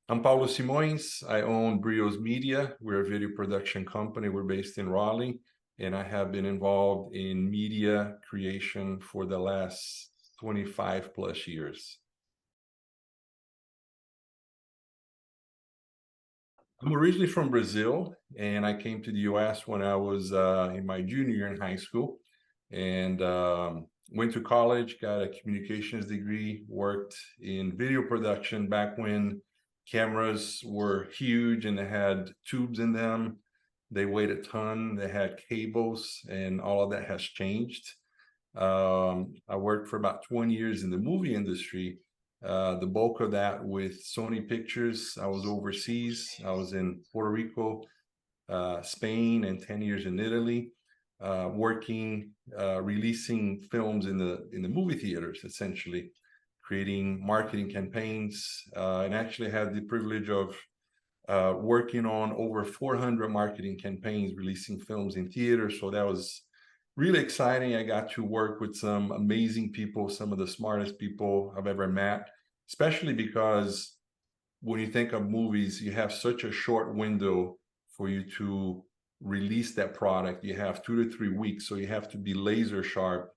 I'm Paulo Simoes. I own Brios Media. We're a video production company. We're based in Raleigh, and I have been involved in media creation for the last 25 plus years. I'm originally from Brazil, and I came to the US when I was in my junior year in high school, and went to college, got a communications degree, worked in video production back when cameras were huge and they had tubes in them. They weighed a ton, they had cables, and all of that has changed. I worked for about 20 years in the movie industry, the bulk of that with Sony Pictures. I was overseas. I was in Puerto Rico, Spain, and 10 years in Italy, working, releasing films in the movie theaters, essentially, creating marketing campaigns, and actually had the privilege of working on over 400 marketing campaigns, releasing films in theaters. So that was really exciting. I got to work with some amazing people, some of the smartest people I've ever met, especially because when you think of movies, you have such a short window for you to release that product. You have 2 to 3 weeks, so you have to be laser sharp,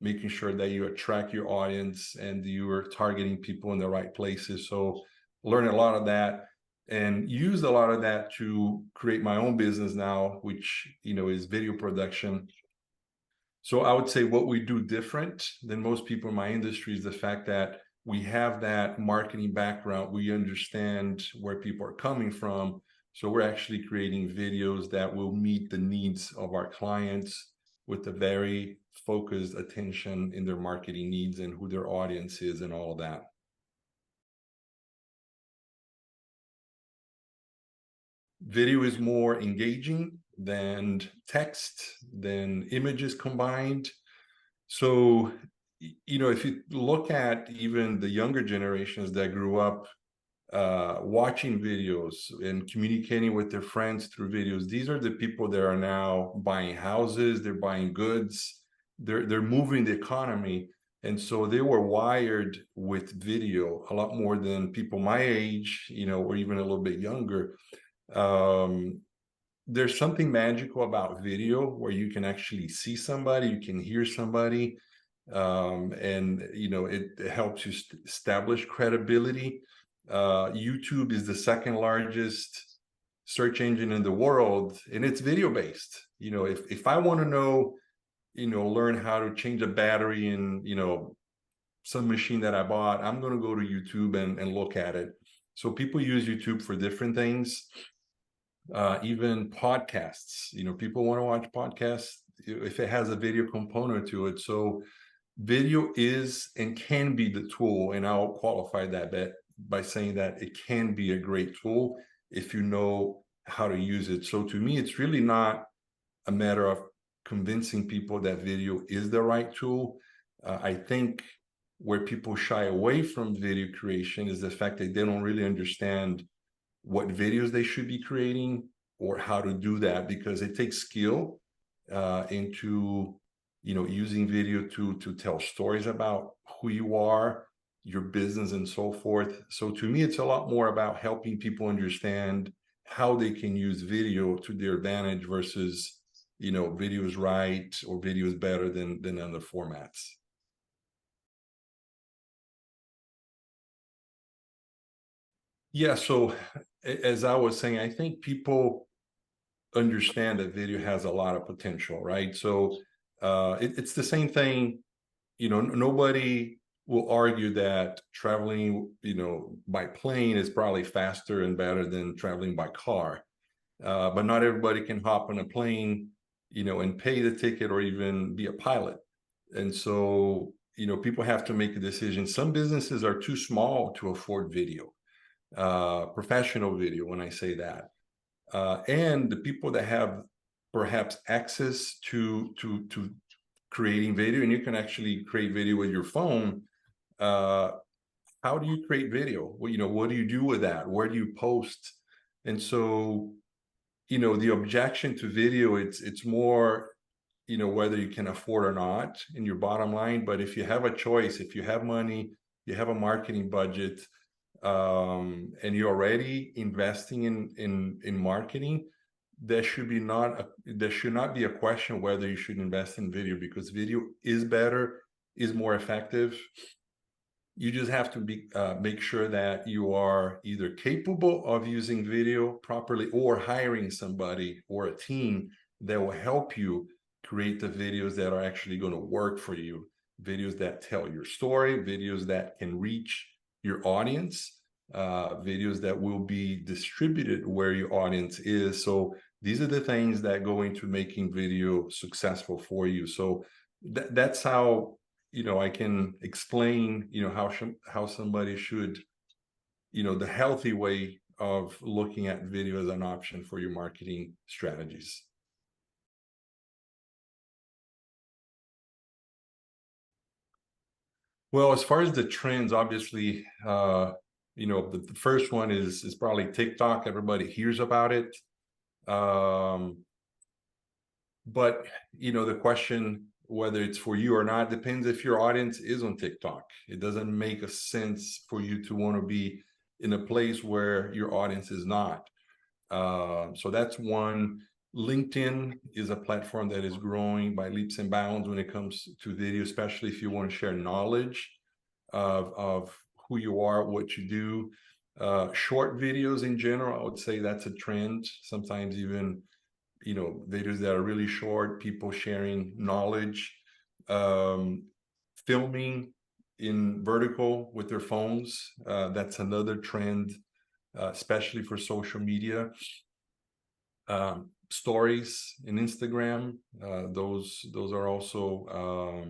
making sure that you attract your audience and you are targeting people in the right places. So learn a lot of that and use a lot of that to create my own business now, which is video production. So I would say what we do different than most people in my industry is the fact that we have that marketing background. We understand where people are coming from. So we're actually creating videos that will meet the needs of our clients with a very focused attention in their marketing needs and who their audience is and all of that. Video is more engaging than text, than images combined. So, if you look at even the younger generations that grew up watching videos and communicating with their friends through videos, these are the people that are now buying houses, they're buying goods, they're moving the economy. And so they were wired with video a lot more than people my age, or even a little bit younger. Um, there's something magical about video where you can actually see somebody, you can hear somebody, and it helps you establish credibility. YouTube is the second largest search engine in the world, and it's video based. If I want to know, learn how to change a battery in some machine that I bought, I'm going to go to YouTube and look at it. So people use YouTube for different things. Even podcasts, people want to watch podcasts if it has a video component to it. So video is and can be the tool, and I'll qualify that by saying that it can be a great tool if you know how to use it. So to me, it's really not a matter of convincing people that video is the right tool. I think where people shy away from video creation is the fact that they don't really understand what videos they should be creating or how to do that, because it takes skill into using video to tell stories about who you are, your business, and so forth. So to me, it's a lot more about helping people understand how they can use video to their advantage versus video is right or video is better than other formats. Yeah, so as I was saying, I think people understand that video has a lot of potential, right? So it's the same thing. Nobody will argue that traveling, by plane is probably faster and better than traveling by car. But not everybody can hop on a plane, and pay the ticket or even be a pilot. And so, people have to make a decision. Some businesses are too small to afford video, professional video, when I say that. And the people that have perhaps access to creating video, and you can actually create video with your phone. How do you create video? Well, what do you do with that? Where do you post? And so, the objection to video, it's more, whether you can afford or not in your bottom line. But if you have a choice, if you have money, you have a marketing budget, and you're already investing in marketing, there should not be a question whether you should invest in video, because video is better, is more effective. You just have to make sure that you are either capable of using video properly, or hiring somebody or a team that will help you create the videos that are actually going to work for you. Videos that tell your story, videos that can reach your audience, videos that will be distributed where your audience is. So these are the things that go into making video successful for you. So that's how, I can explain, how somebody should, the healthy way of looking at video as an option for your marketing strategies. Well, as far as the trends, obviously, the first one is probably TikTok. Everybody hears about it. But, the question whether it's for you or not depends if your audience is on TikTok. It doesn't make a sense for you to want to be in a place where your audience is not. So that's one. LinkedIn is a platform that is growing by leaps and bounds when it comes to video, especially if you want to share knowledge of who you are, what you do. Short videos in general, I would say that's a trend. Sometimes even, videos that are really short, people sharing knowledge, filming in vertical with their phones. That's another trend, especially for social media. Stories in Instagram, those are also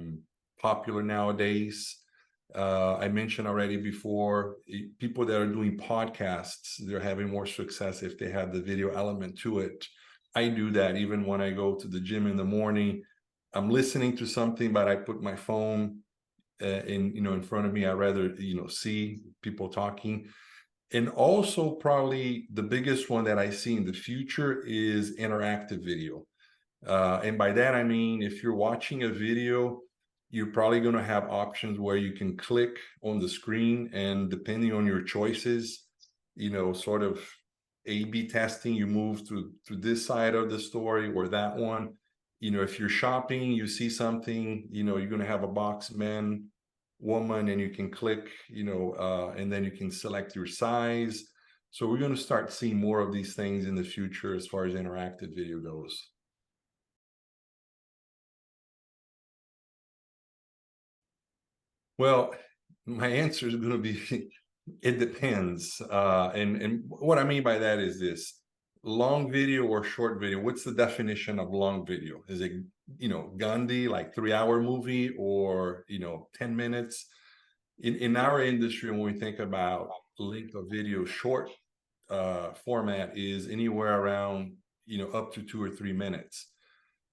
popular nowadays. I mentioned already before, people that are doing podcasts, they're having more success if they have the video element to it. I do that even when I go to the gym in the morning. I'm listening to something, but I put my phone in front of me. I rather see people talking. And also, probably the biggest one that I see in the future is interactive video. And by that, I mean, if you're watching a video, you're probably going to have options where you can click on the screen, and depending on your choices, sort of A/B testing, you move to this side of the story or that one. If you're shopping, you see something, you're going to have a box, man, woman, and you can click, and then you can select your size. So we're going to start seeing more of these things in the future as far as interactive video goes. Well, my answer is going to be it depends. And what I mean by that is this: long video or short video. What's the definition of long video? Is it, Gandhi, like 3-hour movie, or 10 minutes? In our industry, when we think about length of video, short format is anywhere around up to 2 or 3 minutes.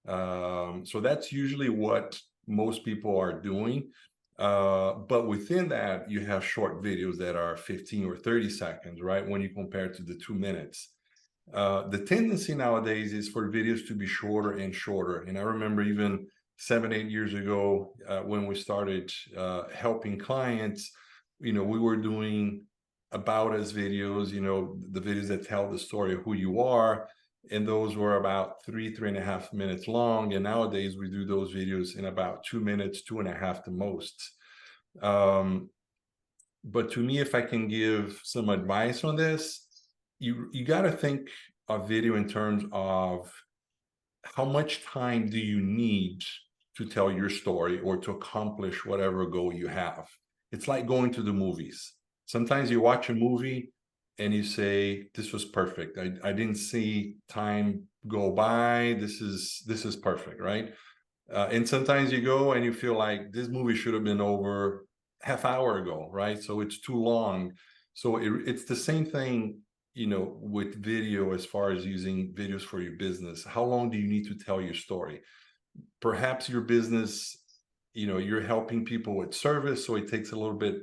So that's usually what most people are doing. But within that, you have short videos that are 15 or 30 seconds, right? When you compare to the 2 minutes. The tendency nowadays is for videos to be shorter and shorter. And I remember even 7, 8 years ago, when we started helping clients, we were doing about us videos, the videos that tell the story of who you are. And those were about 3.5 minutes long. And nowadays we do those videos in about 2 minutes, 2.5 the most. But to me, if I can give some advice on this, you got to think of video in terms of how much time do you need to tell your story or to accomplish whatever goal you have. It's like going to the movies. Sometimes you watch a movie and you say, this was perfect. I didn't see time go by. This is perfect, right? And sometimes you go and you feel like this movie should have been over half hour ago, right? So it's too long. So it's the same thing, with video, as far as using videos for your business. How long do you need to tell your story? Perhaps your business, you're helping people with service, so it takes a little bit,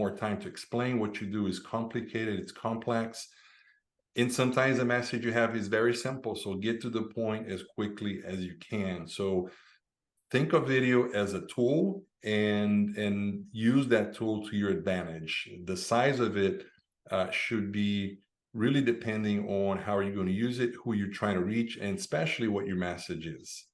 more time to explain. What you do is complicated, it's complex. And sometimes the message you have is very simple. So get to the point as quickly as you can. So think of video as a tool and use that tool to your advantage. The size of it should be really depending on how you're going to use it, who you're trying to reach, and especially what your message is.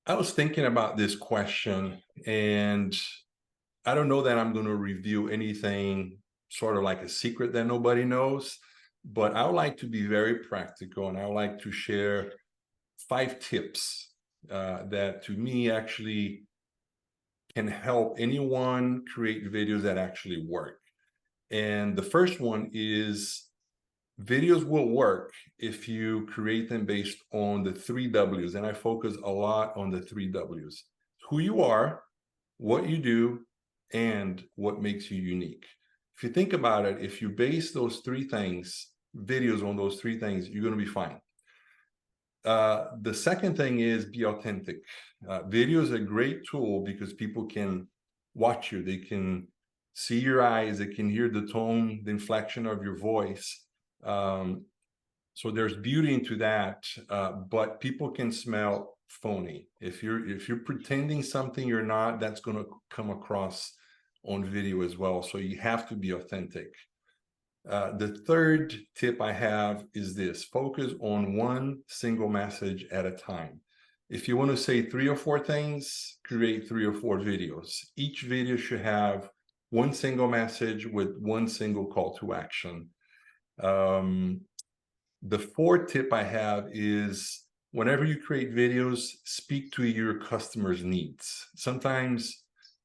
I was thinking about this question, and I don't know that I'm going to review anything sort of like a secret that nobody knows, but I would like to be very practical, and I would like to share 5 tips that to me actually can help anyone create videos that actually work. And the first one is videos will work if you create them based on the 3 W's. And I focus a lot on the 3 W's: who you are, what you do, and what makes you unique. If you think about it, if you base those 3 things, videos on those 3 things, you're going to be fine. The second thing is be authentic. Video is a great tool because people can watch you. They can see your eyes. They can hear the tone, the inflection of your voice. So there's beauty into that, but people can smell phony. If you're pretending something you're not, that's going to come across on video as well. So you have to be authentic. The third tip I have is this: focus on one single message at a time. If you want to say 3 or 4 things, create 3 or 4 videos. Each video should have one single message with one single call to action. The fourth tip I have is whenever you create videos, speak to your customers' needs. Sometimes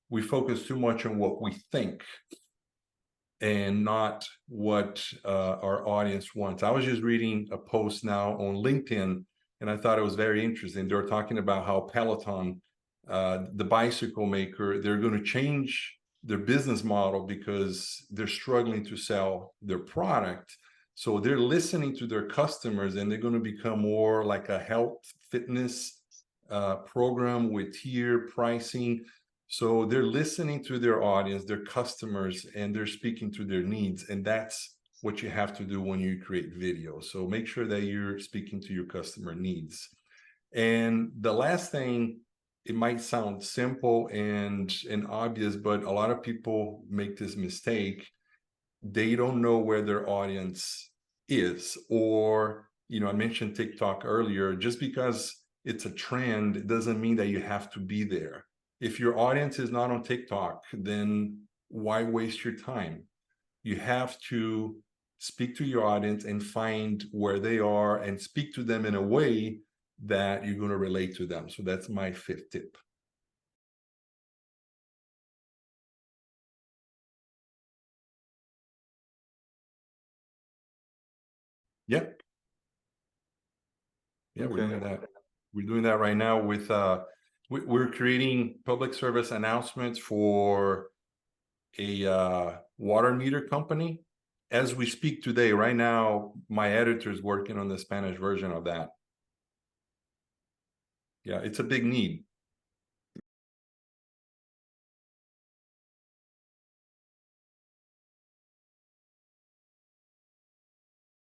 we focus too much on what we think and not what our audience wants. I was just reading a post now on LinkedIn, and I thought it was very interesting. They were talking about how Peloton, the bicycle maker, they're going to change their business model because they're struggling to sell their product. So they're listening to their customers, and they're going to become more like a health fitness program with tier pricing. So they're listening to their audience, their customers, and they're speaking to their needs. And that's what you have to do when you create video. So make sure that you're speaking to your customer needs. And the last thing, it might sound simple and obvious, but a lot of people make this mistake. They don't know where their audience is. Or, I mentioned TikTok earlier. Just because it's a trend, it doesn't mean that you have to be there. If your audience is not on TikTok, then why waste your time? You have to speak to your audience and find where they are and speak to them in a way that you're going to relate to them. So that's my 5th tip. Yeah, yeah, we're doing that. We're doing that right now with we're creating public service announcements for a water meter company. As we speak today, right now, my editor is working on the Spanish version of that. Yeah, it's a big need.